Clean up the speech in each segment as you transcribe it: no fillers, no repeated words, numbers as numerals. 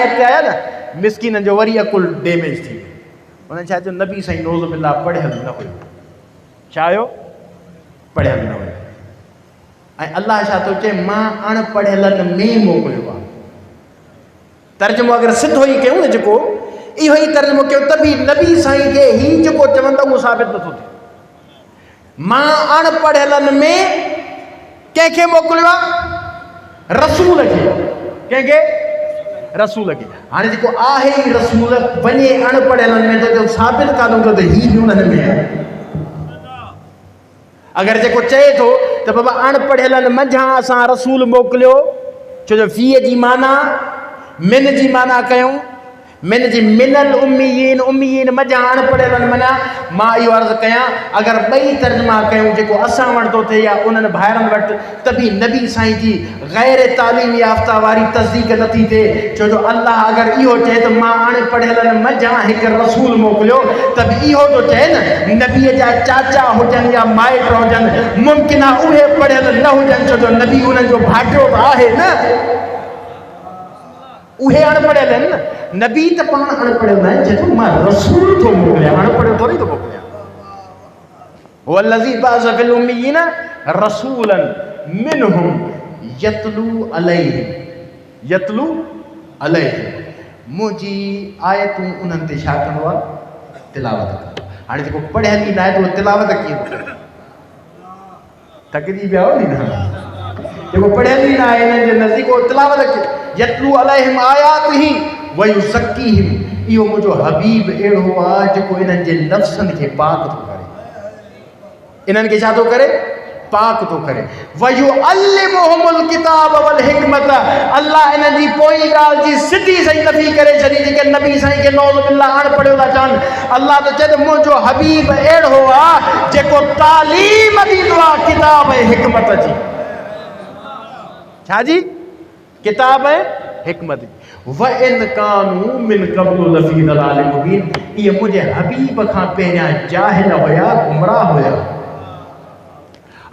आया ना मिसकिन जो वरी अकुल डैमेज थी उन्हें छा जो नबी साईं नौज़ बिल्ला पढ़ियल न हुयो छा हुयो पढ़ियल न हुयो ऐं अल्लाह छा थो चए मां अणपढ़ियलनि में मोकिलियो आहे तर्जुमो अगरि सिधो ई कयूं न जेको इहो ई तर्जुमो कयो त बि नबी साईं खे ही जेको चवनि था उहो साबित नथो थिए मां अणपढ़ियलनि में कंहिंखे मोकिलियो आहे रसूल खे कंहिंखे रसूल खे हाणे जेको आहे ई रसूल वञे अणपढ़ियलनि में त साबित कान हूंदो त ही बि उन्हनि में आहे अगरि जेको चए थो त बाबा अणपढ़ियलनि मंझां असां रसूल मोकिलियो छो जो फीअ जी माना मिन जी माना कयूं मिन जी मिनल उम्मीन मंझां अणपढ़ियलनि माना मां इहो अर्ज़ु कयां अगरि ॿई तर्जुमा कयूं जेको असां वटि थो थिए या उन्हनि भाइरनि वटि त बि नबी साईं जी ग़ैर तालीम याफ़्ता वारी तस्दीक नथी थिए छो जो अल्लाह अगरि इहो चए त मां अणपढ़ियलनि मंझां हिकु रसूल मोकिलियो त बि इहो थो चए न नबीअ जा चाचा हुजनि या माइट हुजनि मुमकिन आहे उहे पढ़ियल न हुजनि छो जो नबी उन्हनि जो भाटियो त आहे न उहे अणपढ़ियल आहिनि न नबी त पाण अणपढ़ियल न आहिनि चए थो मां रसूल थो मोकिलियां अणपढ़ियो थोरी थो मोकिलियां वल्लज़ी बअस फ़िल उम्मीयीन रसूलन मिनहुम यतलू अलैहिम मुंहिंजी आयतूं उन्हनि ते छा कंदो आहे तिलावत कंदो हाणे जेको पढ़ियल ई न आहे त उहो तिलावत कीअं थो करे थकिजी पिया हो नी न जेको पढ़ियल ई न आहे हिननि जे नज़दीक उहो तिलावत कीअं यतलू अलैहिम आयातिही व युज़क्कीहिम इहो मुंहिंजो हबीब अहिड़ो आहे जेको इन्हनि जे नफ़्सनि खे पाक थो करे इन्हनि खे छा थो करे पाक थो करे व युअल्लिमुहुमुल किताब वल हिकमत अल्लाह इन्हनि जी पोइ ॻाल्हि जी सिधी सही नफ़ी करे छॾी जेके नबी साईं खे नौज़ बिल्लाह अणपढ़ियो था चवनि अल्लाह त चए त मुंहिंजो हबीब अहिड़ो आहे जेको तालीम ॾींदो आहे किताब ऐं हिकमत जी छा जी किताब ऐं हिकमत व इन कानू मिन क़ब्लु लफ़ी दलालिन मुबीन इहे मुंहिंजे हबीब खां पहिरियां जाहिल हुया गुमराह हुया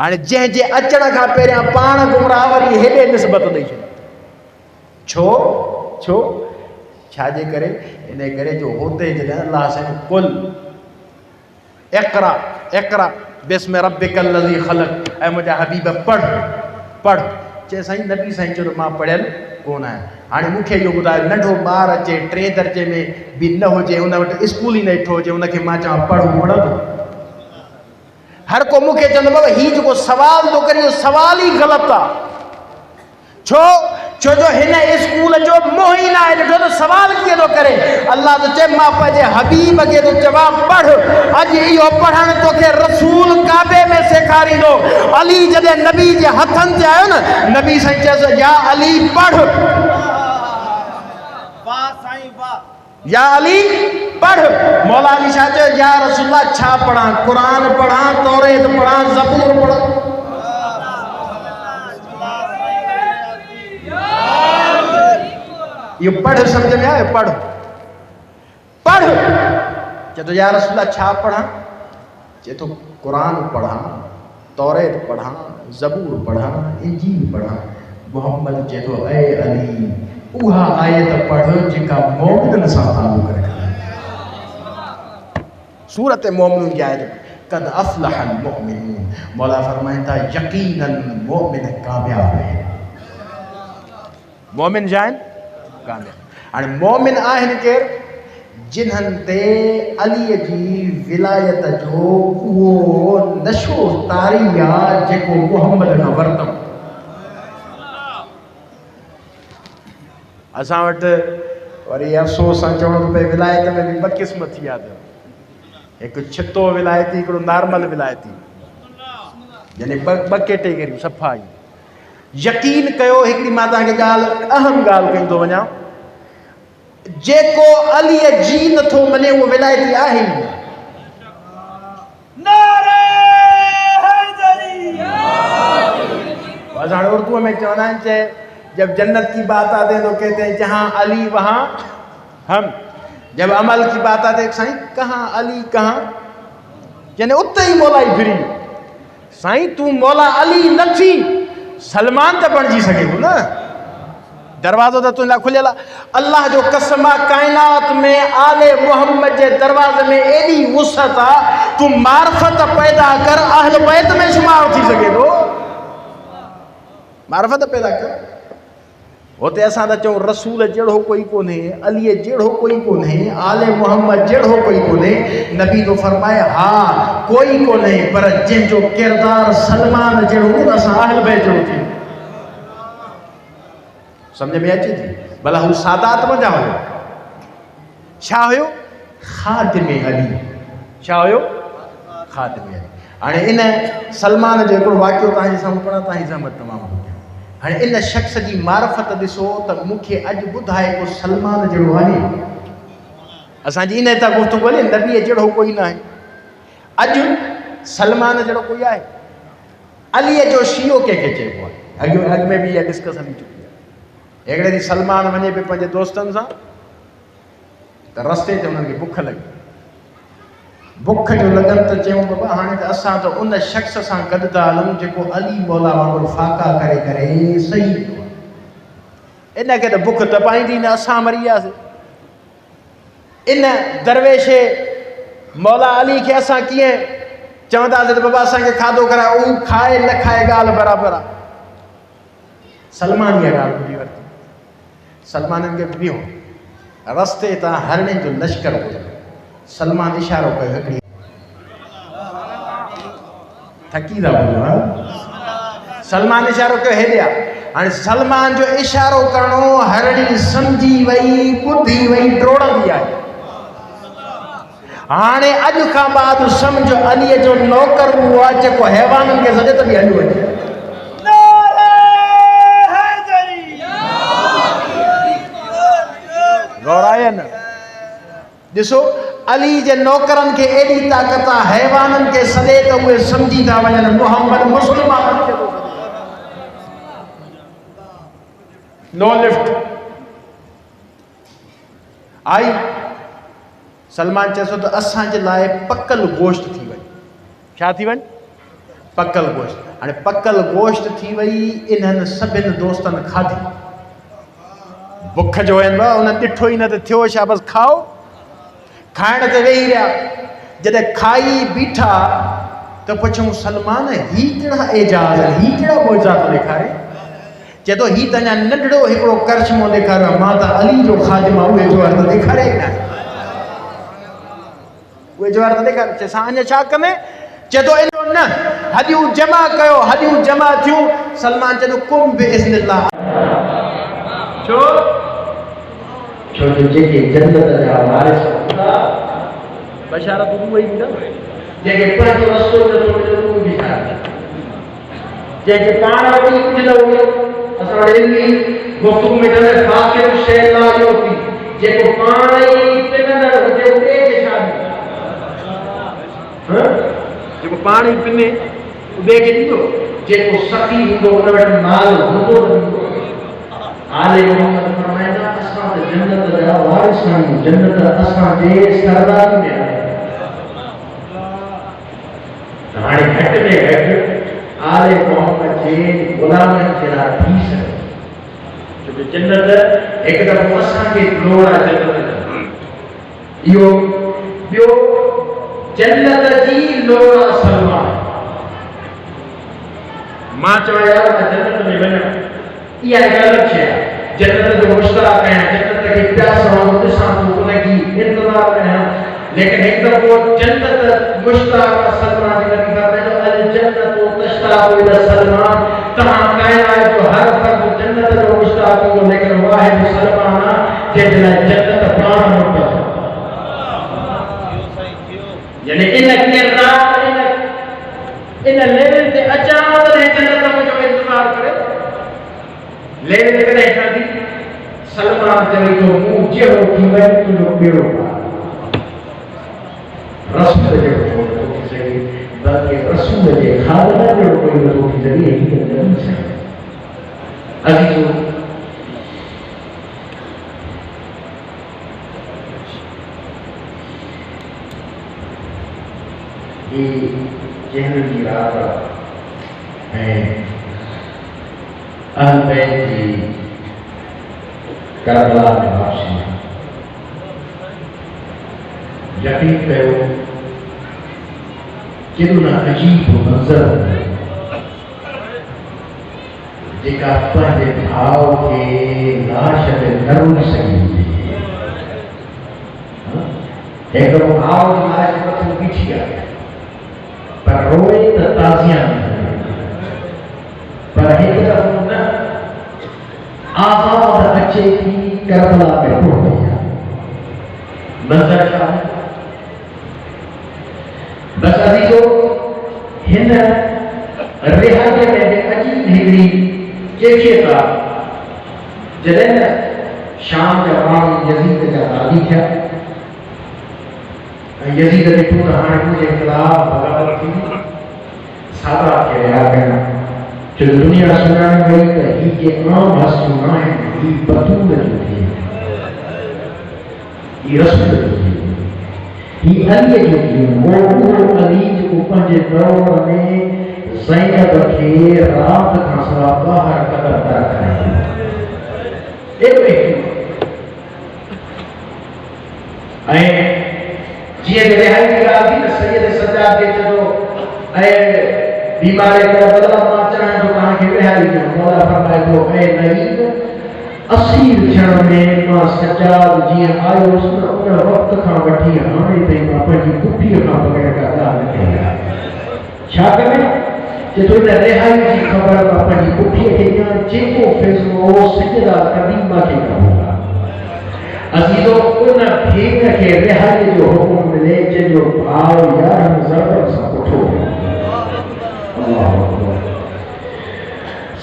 हाणे जंहिंजे अचण खां पहिरियां पाण गुमराह वरी हेॾे निस्बत ॾेई छॾी छो छाजे करे इन करे जो हुते जॾहिं अल्लाह साईं कुल इक़रा बिस्मि रब्बिकल लज़ी ख़लक़ ऐं मुंहिंजा हबीब पढ़ चए साईं नबी साईं चयो मां पढ़ियल कोन आहियां हाणे मूंखे इहो ॿुधायो नंढो ॿारु अचे 3 दर्जे में बि न हुजे उन वटि स्कूल ई न ॾिठो हुजे उनखे मां चवां पढ़ंदो हर को मूंखे चवंदो बाबा हीउ जेको सवाल थो करे इहो सवाल ई ग़लति आहे छो जो हिन स्कूल जो मोह ई न आहे ॾिठो त सवाल कीअं थो करे अल्लाह त चए मां पंहिंजे हबीब खे थो चवां पढ़ अॼु इहो पढ़णु तोखे रसूल काबे में सेखारींदो अली जॾहिं नबी जे हथनि ते आयो न नबी साईं चयोसि या अली पढ़ या अली पढ़ मौला अली छा चयो या रसूल छा पढ़ां क़ुरान पढ़ां तौरेत पढ़ां ज़बूर पढ़ां इहो पढ़ सम्झ में आयो पढ़ चए थो या रसूल छा पढ़ां चए थो क़ुरान पढ़ां तौरेत पढ़ां ज़बूर पढ़ां इंजील पढ़ां मोहम्मद चए थो ऐ अली उहा आयत पढ़ जेका मोमिननि सां तालुक़ रखे सूरत मोमिनून जी आयत कद अफ़लहल मुमिनून मौला फरमाइनि था यकीनन मोमिन कामयाब आहिनि मोमिन जा आहिनि कामयाब हाणे मोमिन आहिनि केरु जिन्हनि ते अलीअ जी विलायत जो उहो नशो तारी आहे जेको मुहम्मद खां वरितऊं असां वटि वरी अफ़सोस सां चवणो थो पए विलायत में बि 2 क़िस्म थी विया अथव हिकु छितो विलायती हिकिड़ो नॉर्मल विलायती यानी ॿ कैटेगरियूं सफ़ा ई यकीन कयो हिकिड़ी मां तव्हांखे ॻाल्हि अहम ॻाल्हि कई थो वञा जेको अलीअ जी नथो मञे उहो विलायती आहे ई असां हाणे उर्दूअ में चवंदा आहिनि चए जब जन्नत की बात आते तो कहते हैं जहाँ अली वहाँ हम जब अमल की बात आते साईं कहाँ अली कहाँ यानी उते ही मौला ही फिरी साईं तू मौला अली न थी सलमान त बणिजी सघे थो न दरवाज़ो त तुंहिंजा खुलियल आहे। अल्लाह जो कसम आहे, काइनात में आले मोहम्मद जे दरवाज़े में एॾी वुसअत आहे, तूं मार्फत पैदा कर, अहल बैत में शुमार थी सघे थो। मार्फत पैदा कर। होते असां त चऊं रसूल जहिड़ो कोई कोन्हे, अलीअ जहिड़ो कोई कोन्हे, आले मोहम्मद जहिड़ो कोई कोन्हे। नबी तो फरमाए हा कोई कोन्हे, पर जंहिंजो किरदारु सलमान जहिड़ो न असां अहल बैत जहिड़ो थी। सम्झ में अचे थी? भला हू सादात वञा हुयो, छा हुयो? ख़ातिमे अली। छा हुयो? ख़ातिमे अली। हाणे इन सलमान जो हिकिड़ो वाक़ियो तव्हांजे साम्हूं पढ़ा, तव्हांजी ज़हमत तमामु। हाणे इन शख़्स जी मार्फत ॾिसो त मूंखे अॼु ॿुधाए को सलमान जहिड़ो हले। असांजी इन था गुफ़्तगू हले, नबीअ जहिड़ो कोई न आहे। अॼु सलमान जहिड़ो कोई आहे? अलीअ जो शियो कंहिंखे चइबो आहे? अॻु में बि इहा डिस्कस हली चुकी आहे। हिकिड़े ॾींहुं सलमान वञे पियो पंहिंजे दोस्तनि सां, त रस्ते ते हुननि खे बुख लॻी। बुख जो लॻनि त चयूं बाबा हाणे त असां त उन शख़्स सां गॾु था हलूं जेको अली मौला वांगुरु फाका करे करे सही पियो आहे। इनखे त बुख तपाईंदी न, असां मरी वियासीं। इन दरवेश मौला अली खे असां कीअं चवंदासीं त बाबा असांखे खाधो कराए? उहो खाए न खाए ॻाल्हि बराबरि आहे। सलमान इहा ॻाल्हि ॿुधी वरिती। सलमाननि खे बीहो, रस्ते तां हरणे जो लश्कर हुयो। सलमान इशारो कयो, हिकिड़ी थकी था वञो। सलमान इशारो कयो हेॾे आ। हाणे सलमान जो इशारो करणो हरणी सम्झी वई, ॿुधी वई, डोड़ंदी आहे। हाणे अॼु खां बाद सम्झ अलीअ जो नौकर उहो आहे जेको हैवाननि खे सॾे त बि हलियो वञे। गौराए न ॾिसो, अली जे नौकरनि खे एॾी ताक़त आहे, हैवाननि खे सॾे त उहे सम्झी था वञनि मुहम्मद मुस्लमाननि खे थो सॾे। नो लिफ्ट आई। सलमान चएसो त असांजे लाइ पकल गोश्त थी वई। छा थी वञे? पकल गोश्त। हाणे पकल गोश्त थी वई। इन्हनि सभिनि दोस्तनि खाधी। बुख जो आहिनि बा, उन ॾिठो ई न त थियो छा, बसि खाओ। खाइण ते वेही रहिया। जॾहिं खाई बीठा त पुछूं सलमान ही कहिड़ा एजाज़ आहिनि, ही कहिड़ा मोइज़ा थो ॾेखारे? चए थो ही त अञा नंढड़ो हिकिड़ो करश्मो ॾेखारियो आहे, मां त अली जो ख़ादिम आहे, उहे जोहर त ॾेखारे ई न। उहे जोहर त ॾेखारे। चएसां अञा छा कंदे? चए थो इन न, हॾियूं जमा कयो। हॾियूं जमा थियूं। सलमान चए थो कुम बिइज़्निल्लाह। छो? छो जो जेके जन्नत जा वारिस हूंदा, बशारत उहे ई ॾींदा जेके पंहिंजो रस्तो नथो मिले उहो बि ठाहे, जेके पाण वटि कुझु न हुजे। असां वटि इल्मी गुफ़्तगू में चवंदा फ़ाक़िर शइ ला योती, जेको पाण ई पिनंदड़ हुजे उहो ॿिए खे छा ॾींदो? जेको पाण ई पिने उहो ॿिए खे ॾींदो? जेको सखी हूंदो उन वटि माल हूंदो न हूंदो? आले मोहम्मद फरमाईंदा असां त जन्नत जा वारिस आहियूं, जन्नत असांजे सरदारी में आहे। हाणे घटि में घटि आले मोहम्मद जे ग़ुलामनि जहिड़ा थी सघे, छो जो जन्नत हिकु दफ़ो असांखे लोड़ आहे जन्नत। इहो ॿियो जन्नत जी लोड़ आहे सलमान। मां चवां यार मां जन्नत में वञा, इहा हिकु अलॻि शइ आहे। जन्नत जो मुश्ताक आहियां, जन्नत खे प्यास वांगुरु ॾिसां थो, उनजी इंतज़ार में आहियां। लेकिन हिकु दफ़ो जन्नत मुश्ताक सलमान जी नबी फरमाईंदो अल जन्नत तश्ताक़ु इला सलमान। तमाम कायनात जो हर फर्द जन्नत जो मुश्ताक हो, लेकिन वाहिद सलमान आहे जंहिंजे लाइ जन्नत पाण मुश्ताक। यानी इन किरदार इन लेवल ते अचां त जन्नत मुंहिंजो इंतज़ार करे। लेकिन कॾहिं शादी सलमान चवे थो मूं जहिड़ो थी वञे तुंहिंजो बेड़ो पार। रसूल जहिड़ो कोन थी सघे, बल्कि रसूल जे ख़ादिम जहिड़ो कोई नथो थी सघे। ही त नबी साईं अज़ीज़ो, ही जहन जी रात ऐं अहल बैत जी करबला में वापसी यकीन करो केॾो अजीब मंज़र जेका पंहिंजे भाउ खे लाश ते न रोई सघी हिकिड़ो भाउ जी लाश मथां बीठी आहे पर रोए त ताज़िया पर हिकु दफ़ो न आज़ाद अचे थी करबला में हो गई है मंज़र छा है बस अजीजो हिन रिहाईअ में अजीब हिकिड़ी कैफियत आहे जॾहिं न शाम जा माण्हू यज़ीद जा राज़ी थिया यज़ीद ॾिठो त हाणे मुंहिंजे ख़िलाफ़ बग़ावत थी सादा खे रिहा कयां जो दुनिया सुञाणे वई त ही के आम हस्तियूं न आहिनि ही बतूल जूं थियूं ही रसूल जूं थियूं ही अलीअ जूं थियूं उहो अली जेको पंहिंजे दौर में ज़ैनब खे राति खां सवाइ ॿाहिरि क़दरदार कराईंदो ऐं जीअं त रिहाई जी ॻाल्हि थी न सैयद सज्जाद खे चयो ऐं बीमारी का बदला मां चाहियां तो तव्हांखे रिहाई ॾियो मौला फरमाए थो ऐं नईद असीर थियण में मां सज्जाद जीअं आयोसि न उन वक़्त खां वठी हाणे ताईं मां पंहिंजी पुठीअ खां बग़ैर का ॻाल्हि न कई आहे छा करे जे तो इन रिहाई जी ख़बर मां पंहिंजी पुठीअ खे ॾियां जेको फ़ैसिलो सैयदा कदीमा खे कबो आहे अज़ीज़ो उन भेण खे रिहाई जो हुकुम मिले जंहिंजो भाउ 11 ज़रबनि सां पुठो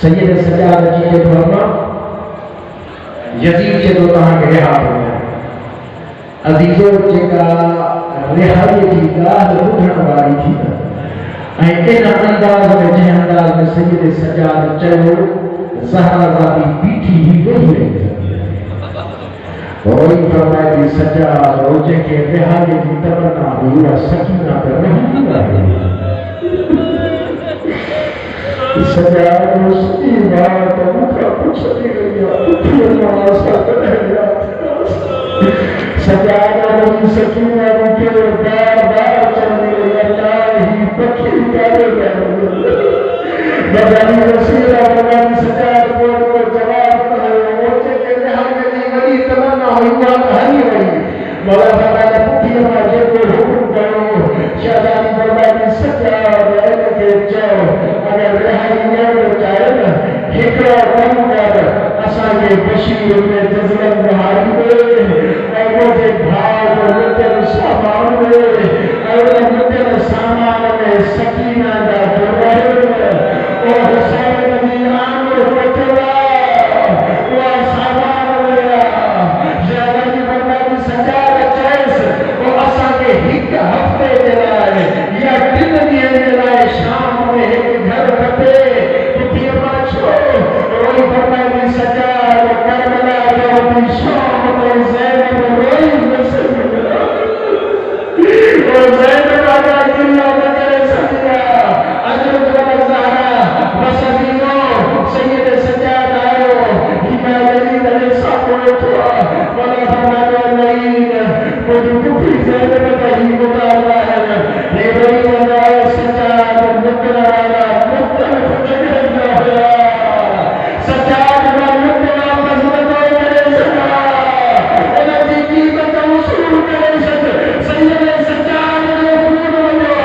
सैयद सज्जाद जी के फरमा यजीद जे तो तव्हांखे रिहा कयो अज़ीज़ो जेका रिहाई जी ॻाल्हि ॿुधण वारी थी ऐं इन अंदाज़ में जंहिं अंदाज़ में सैयद सज्जाद चयो ज़हरा ज़ादी बीठी ही वेही रही वही फरमाए थी सज्जाद जंहिंखे रिहाई जी तमन्ना हुई उहा सकीना त रहंदी आहे सज्जाद सॼी ॻाल्हि त मूंखां पुछंदी रही आहे पुठीअ मां असां कॾहिं सज्जाद मुंहिंजी सकीना मूंखे बार बार चवंदी रही अलाह ही पखी काॾे वियो बदानी रसीला बदानी सज्जाद को जवाब कयो जेके रिहाईअ जी वॾी तमन्ना हुई उहा त हली वई मौला फरमाए पुठीअ मां जेको हुकुम कयो शहज़ादी फरमाए सज्जाद इनखे चयो अगर रिहाई न चाहे न हिकिड़ो कमु कर असांखे बशीर में जज़लन बहारी दे ऐं मुंहिंजे भाउ जो लुटियल सामान दे ऐं उन लुटियल सामान में सकीना जा ओ हुसैन जी आंगुर पटियल उहा सामान हुया शहज़ादी फरमाए सज्जाद चयसि पोइ असांखे हिकु हफ़्ते जे लाइ या 3 ॾींहंनि जे लाइ शाम में हिकु घर खपे पुठीअ मां छो रोई फरमाए सज्जाद करबला जो शाम में ज़ैनब रोई न सघंदी ओ ज़ैनब आजा किला न करे सघंदी हज़रत ज़हरा बस अज़ीज़ो सैयद सज्जाद आयो हिमा यज़ीद ने साको वेठो मौला फरमाए नहीं मुझे पुठी ज़ैनब का ही मुताला है हे रोई वञे सज्जाद मुकर वाला मुख्तलिफ़ जगह में हुया सज्जाद का मुकर वापस न करे सघा उन जी क़ीमत वसूल करे सघ सैयद सज्जाद जो खून वञो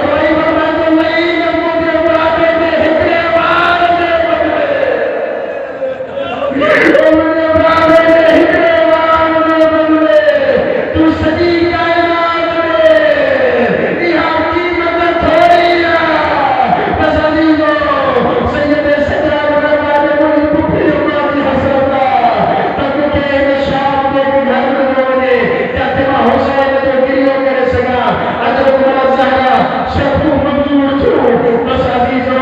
रोई वञे नहीं न मुझे बाबे में हिकिड़े वार जे बदिले मुझे बाबे में हिकिड़े वार जे बदिले तू सॼी काइनात में इहा क़ीमत थोरी आहे बस अज़ीज़ो सैयद सज्जाद फरमाए मुंहिंजी पुठीअ मां जी हसरत आहे त मूंखे हिन शाम में हिकु घर मिलियो वञे जिते मां हुसैन जो गिरियो करे सघां हज़रत ज़हरा शर्तूं मंज़ूर थियूं बस अज़ीज़ो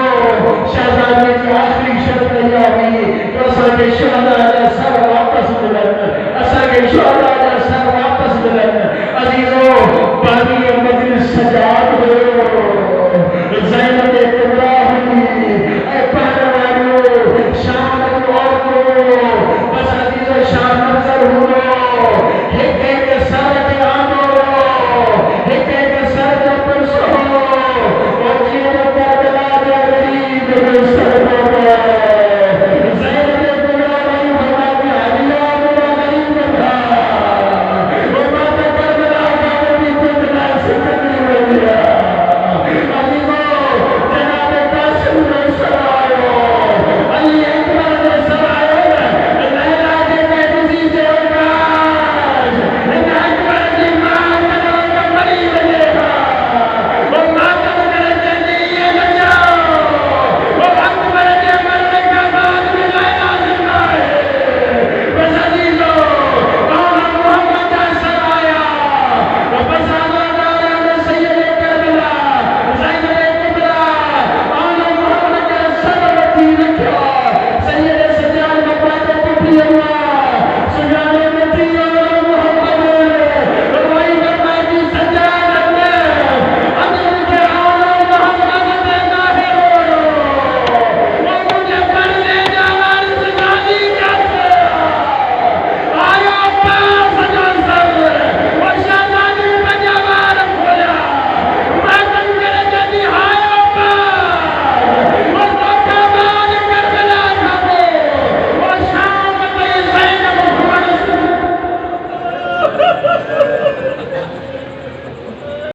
शहज़ादीअ जी आख़िरी शर्त इहा हुई त असांखे शुहदा जा सर वापसि मिलनि असांखे शुहदा